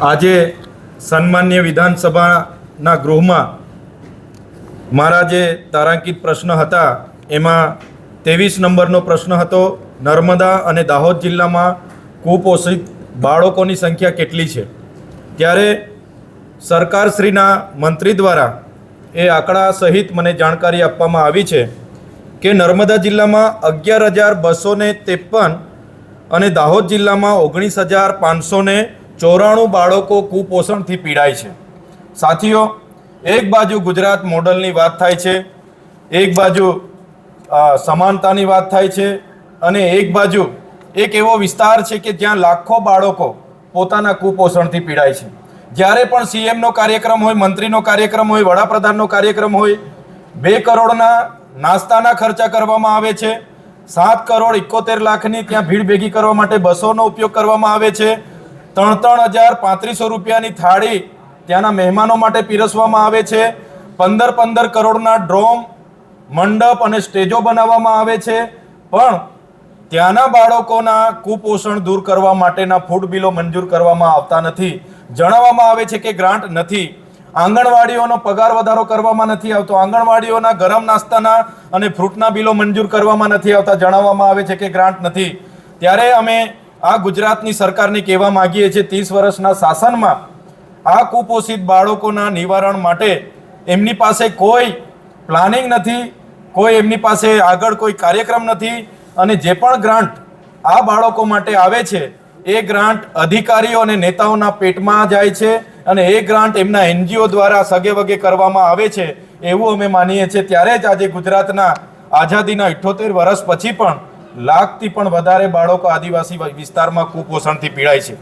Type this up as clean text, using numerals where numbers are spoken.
આજે સન્માન્ય વિધાનસભાના ગૃહમાં મારા જે તારાંકિત પ્રશ્ન હતા એમાં 23 નંબરનો પ્રશ્ન હતો, નર્મદા અને દાહોદ જિલ્લામાં કુપોષિત બાળકોની સંખ્યા કેટલી છે? ત્યારે સરકારશ્રીના મંત્રી દ્વારા એ આંકડા સહિત મને જાણકારી આપવામાં આવી છે કે નર્મદા જિલ્લામાં 11,253 અને દાહોદ જિલ્લામાં 19,594 બાળકો કુપોષણથી પીડાય છે। સાથીઓ, એક બાજુ ગુજરાત મોડલની વાત થાય છે, એક બાજુ સમાનતાની વાત થાય છે અને એક બાજુ એક એવો વિસ્તાર છે કે જ્યાં લાખો બાળકો પોતાના કુપોષણથી પીડાય છે। જ્યારે પણ સીએમનો કાર્યક્રમ હોય, મંત્રીનો કાર્યક્રમ હોય, વડાપ્રધાનનો કાર્યક્રમ હોય, 2 કરોડના નાસ્તાના ખર્ચા કરવામાં આવે છે, 7,71,00,000ની ત્યાં ભીડ ભેગી કરવા માટે બસોનો ઉપયોગ કરવામાં આવે છે, 3,3,3500 રૂપિયાની થાળી ત્યાંના મહેમાનો માટે પીરસવામાં આવે છે, 15 કરોડના ડ્રોમ, મંડપ અને સ્ટેજો બનાવવામાં આવે છે, પણ ત્યાંના બાળકોના કુપોષણ દૂર કરવા માટેના ફૂડ બિલો મંજૂર કરવામાં આવતા નથી। જણાવવામાં આવે છે કે ગ્રાન્ટ નથી। આંગણવાડીઓનો પગાર વધારો કરવામાં નથી આવતો, આંગણવાડીઓના ગરમ નાસ્તાના અને ફ્રૂટના બિલો મંજૂર કરવામાં નથી આવતા, જણાવવામાં આવે છે કે ગ્રાન્ટ નથી। ત્યારે અમે આ ગુજરાતની સરકારને કહેવા માંગીએ છીએ, 30 વર્ષના શાસનમાં આ કુપોષિત બાળકોના નિવારણ માટે એમની પાસે કોઈ પ્લાનિંગ નથી, કોઈ એમની પાસે આગળ કોઈ કાર્યક્રમ નથી અને જે પણ ગ્રાન્ટ આ બાળકો માટે આવે છે એ ગ્રાન્ટ અધિકારીઓ અને નેતાઓના પેટમાં જાય છે અને એ ગ્રાન્ટ એમના એનજીઓ દ્વારા સગે વગે કરવામાં આવે છે એવું અમે માનીએ છીએ। ત્યારે જ આજે ગુજરાતના આઝાદીના 78 વર્ષ પછી પણ લાખથી પણ વધારે બાળકો આદિવાસી વિસ્તારમાં કુપોષણથી પીડાય છે।